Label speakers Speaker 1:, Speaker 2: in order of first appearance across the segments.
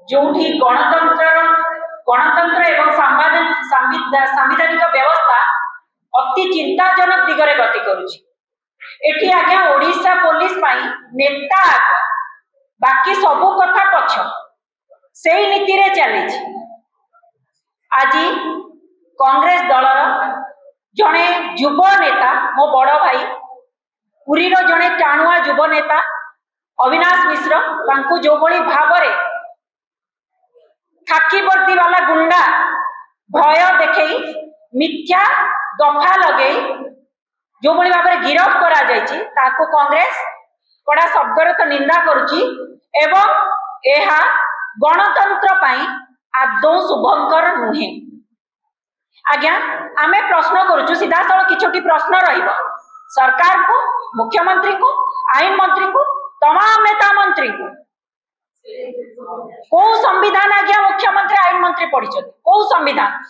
Speaker 1: जोठी गणतंत्र एवं सांविधानिक व्यवस्था अति चिंताजनक दिगरे गति करुछि। एठी आज्ञा ओडिशा पुलिस पाई नेता आग बाकी सबु कथा पछ से नीति रे चली। आज कांग्रेस दलर जड़े युव नेता मो बड़ भाई पुरी जड़े टाणुआ युव नेता अविनाश मिश्र तांको जो बड़ी भाव खाकी वर्दी वाला गुंडा भय देखई मिथ्या दफा लगे जो बड़ी भाव गिरफ करा जायछि ताको कांग्रेस कड़ा शब्द तो निंदा करुछि एवं एहा गणतंत्र पाई आदौ शुभंकर नुहे। आज्ञा आमे प्रश्न करुछु सीधा सळ किछोटी प्रश्न रहिबो सरकार को, मुख्यमंत्री को, आईन मंत्री को, तमाम नेता मंत्री को को संविधान आज्ञा मुख्यमंत्री आईन मंत्री पढ़ी को संविधान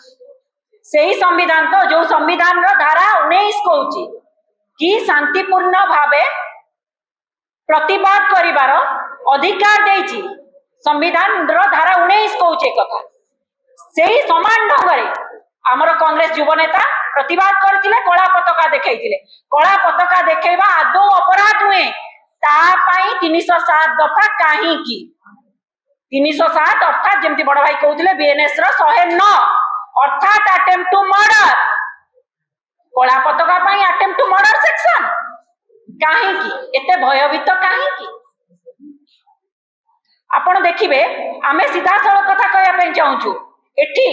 Speaker 1: से ही संविधान तो जो संविधान रो धारा 19 कहूची कि शांतिपूर्ण भावे प्रतिवाद करिवार अधिकार देइछि। संविधान रो धारा 19 कहूचे कथा से ही समान ढंगरे आमर कांग्रेस युव नेता प्रतिवाद करथिले, कला पताका देखैथिले। कला पताका देखैबा आदौ अपराध हुए ता पाई 307 दफा काहे की 307 अर्थात जेमती बड़ भाई कहउथिले बीएनएस रो 109 अर्थात अटेम्प्ट टू मर्डर। कला पताका पाई अटेम्प्ट टू मर्डर सेक्शन काहे की एते भयभीत काहे की आपण देखिबे। आमे सीधा सळक कथा कहया पे चाहूछु एठी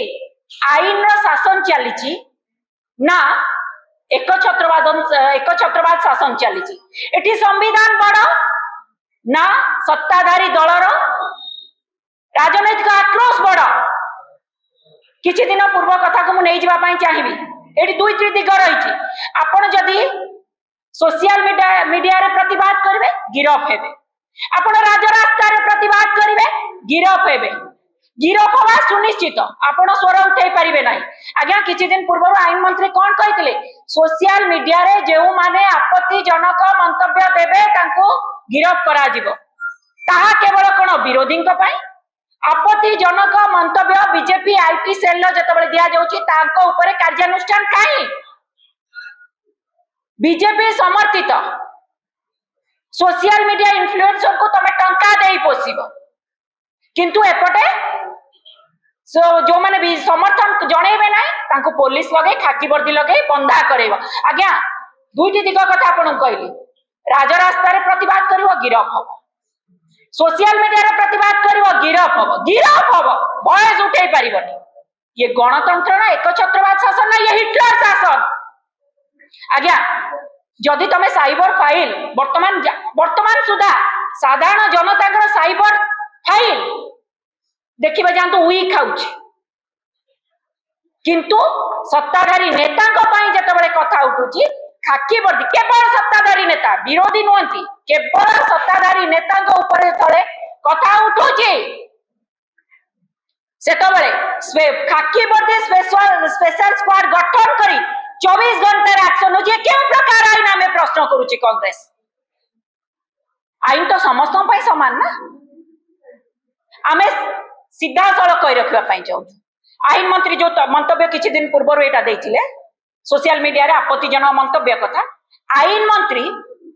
Speaker 1: आईन रो शासन चलीची ना एक छत्रवाद शासन चलीची। एठी संविधान बड़ ना सत्ताधारी दलर राजनैतिक आक्रोश बड़। किछि दिन पूर्व कथा को मु नै जिबा पई चाहिबी। एठी दुईटी दिग रहिछि। आपण जदी सोशल मीडिया रे प्रतिवाद करबे गिरफ हेबे, आपण राजरास्ता रे प्रतिवाद करबे गिरफ हेबे। गिरफ हवा सुनिश्चित, आपण स्वर उठाई पारिबे नाही। आज्ञा किछि दिन पूर्व आईन मंत्री कोन कहितले सोशल मीडिया रे जेउ माने आपत्तिजनक मंतव्य देबे तांको गिरफ करा जिवो। ताहा केवल कोन विरोधी को पई आपत्तिजनक मंतव्य बीजेपी आईटी सेल जतबे दिया जाउची तांको ऊपर कार्यानुष्ठान काई बीजेपी समर्थित सोशल मीडिया इन्फ्लुएंसर को तमे टंका देई पोसिबो किंतु एपटे जो माने भी समर्थन जणेबे ना तांको पुलिस लगे खाकी वर्दी लगे बंधा करेबो। आज्ञा दुईटी दिग कथा आपन कहली राजरास्ता रे प्रतिवाद करिवो गिरफ हबो, सोशल मीडिया रे प्रतिवाद करिवो गिरफ हबो बयस उठै पारिबनी। ये गणतंत्र ना एक छत्रवाद शासन ना ये हिटलर शासन। आज्ञा जदि तमे साइबर फाइल वर्तमान सुधा साधारण जनता साइबर फाइल देखिबा जानतो उई खाउछ किंतु सत्ताधारी नेता को पई जतबेले कथा उठुची खाकी वर्दी केवल सत्ताधारी नेता विरोधी नहंती केवल सत्ताधारी नेता को ऊपर तळे कथा उठुची सेतबेले खाकी वर्दी स्पेशल स्क्वाड गठन करी 24 घंटे एक्शन हो जे केउ प्रकार आईन आमे प्रश्न करूची। कांग्रेस आईन तो समस्त पई समान ना। आमे सीधा सड़क कही रखा चाहूँ आईन मंत्री जो मंतव्य किछि दिन पूर्व एटा देइथिले सोशल मीडिया रे आपत्तिजनक मंतव्य कथा आईन मंत्री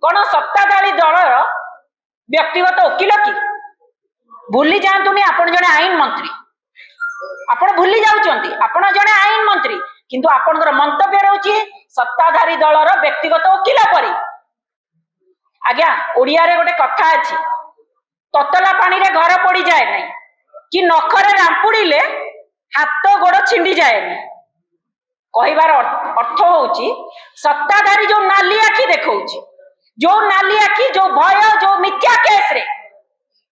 Speaker 1: कोन सत्ताधारी दलर व्यक्तिगत वकील की भूली जातुनी। आपण जने आईन मंत्री आपण भूली जाउचंती आपण जने आईन मंत्री किंतु आपनकर मंतव्य रहउची सत्ताधारी दलर व्यक्तिगत वकील परी। आज्ञा ओडिया रे गोटे कथा अछि ततला पानी रे घर पड़ी जाए नहीं कि नखरे रांपुड़ीले हाथ गोड़ छिंडी जाए नहीं। कहिबार अर्थ होउची सत्ताधारी जो नाली आखी देखौची जो नाली आखी जो भय जो मिथ्या केस रे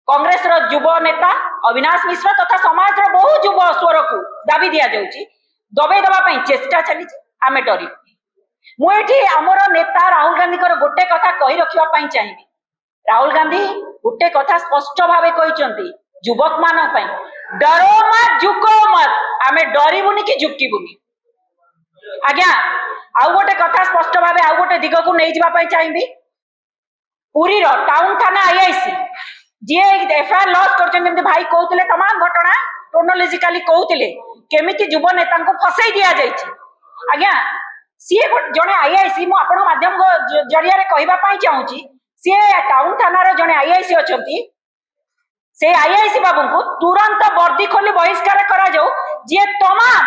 Speaker 1: कांग्रेस रो युव नेता अविनाश मिश्र तथा समाज रो बहु युव स्वर को दाबी दिया जाउची दबे दबा पई चेष्टा चली। आमे डरी मु एठी हमर नेता राहुल गांधी को गोटे कथा कहि रखिबा पई चाहिबी। राहुल गांधी गोटे कथा स्पष्ट भावे कहिसंती युवक मान पई डरो मत झुको मत आमे डरिबुनी कि झुकिबुनी। आज्ञा आउ गोटे कथा स्पष्ट भावे आउ गोटे दिग को नै जिबा पई चाहिबी। पुरी रो टाउन थाना आईआईसी जी एफआईआर लॉस कर भाई कहते तमाम घटना क्रोनोलॉजिकली कहते केमिति युव नेता को फसई दि जाइए आज्ञा सी जड़े आईआईसी मुझे माध्यम जरिया कहवाई चाहूँगी सी टाउन थाना जड़े आईआईसी अच्छा से आईआईसी बाबू को तुरंत वर्दी खोली बहिष्कार करा जाऊ जी तमाम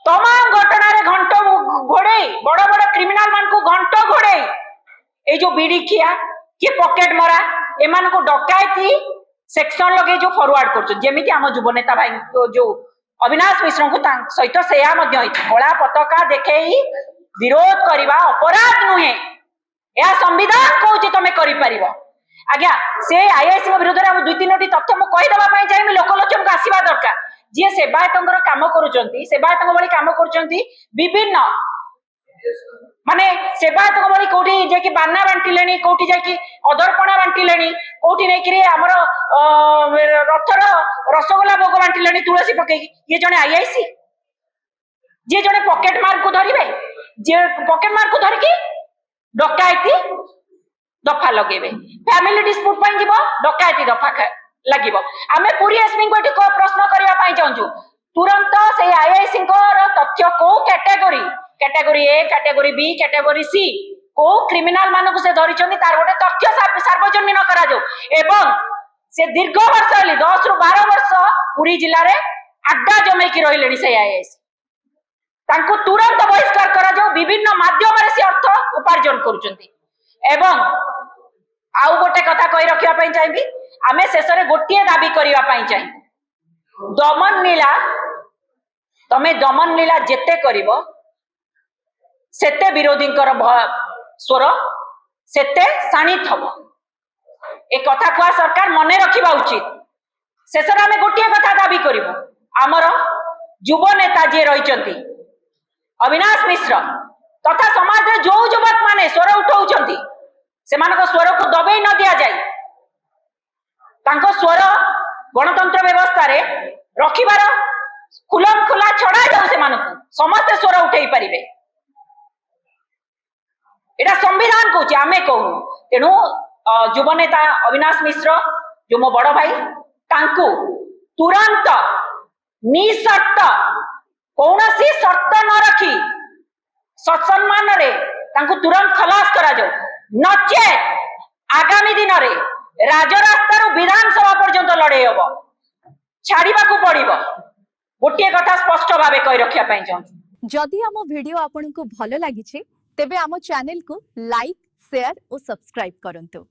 Speaker 1: तमाम घटना रे घंट घोड़े बड़ बड़ क्रिमिनाल मान को घंट घोड़े ये जो बीड़ी खिया कि पॉकेट मरा एमान को डकायती सेक्शन लगे जो फॉरवर्ड करमी आम युव नेता भाई जो अविनाश मिश्र को सहित से कला पताका देखे विरोध करवा अपराध नुहे यह संविधान कहूँ तुम कर आज्ञा से आईआईसी विरोध में दुई तीन तथ्य मुझे कहीदेवाई चाहिए लोकलोचन को आसवा दरकार जी सेवायत काम करेवायत भाई कम कर विभिन्न माने सेवायत भाई कौटी जाकि बाना बांटिले कौटी जाकि अदर्पणा बांटिले कौटी नहीं आमर रथर रसगोला भोग बांटिले तुलसी पकई ये जड़े आईआईसी जी जड़े पॉकेट मार को धरवे जे पॉकेट मार को धरिकी डकायती दफा लगे फैमिली डिस्प्यूट जीव डकायती दफा लगे आम पुरी एसपी को प्रश्न करने चाहूँ तुरंत से आईआईसी तथ्य को कैटेगोरी कैटेगोरी ए कैटेगोरी बी कैटेगोरी सी को क्रिमिनाल मान को से धरी तार गोटे तथ्य सार्वजनीन करा एवं से दीर्घ वर्ष 10 ରୁ 12 वर्ष पुरी जिले में आड्डा जमैकी रही से आईआईसी तुरंत बहिष्कार करा विभिन्न माध्यम से अर्थ उपार्जन करुँच आउ गोटे कथा कही रखा चाहिए आम शेष में गोटे दाबी करने चाहिए दमन लीला तमे दमन लीला जेते करिवो सेते विरोधी स्वर सेते शाणित हम ए कथा को सरकार मन रखा उचित शेष में आम गोटे कथा दाबी करूँ आमर युव नेता जी रही अविनाश मिश्र तथा समाज रे जो युवक माने स्वर उठाउछंती सेमानक स्वर को दबेई न दिया जाए तांको स्वर गणतंत्र व्यवस्था रे रखिबार खुलम खुला छड़ा जाऊ सेमानक समस्त स्वर उठेई परिबे एटा संविधान कहूँ आमे कहू तेणु युव नेता अविनाश मिश्र जो मो बड़ भाई तांको तुरंत निशर्त कौन सी शर्त न रखी सत्सम्मान रे तांको तुरंत खलास करा जाओ नचे आगामी दिन रे राजरास्ता रो विधानसभा पर्यंत लड़े हम छाड़ीबा को पड़िबो गोटे कथा स्पष्ट भावे कहि रखिया पई चाहूँ
Speaker 2: जदि आम वीडियो आपन को भलो लागि छे तेबे आम चैनल को लाइक शेयर और सब्सक्राइब करंतु।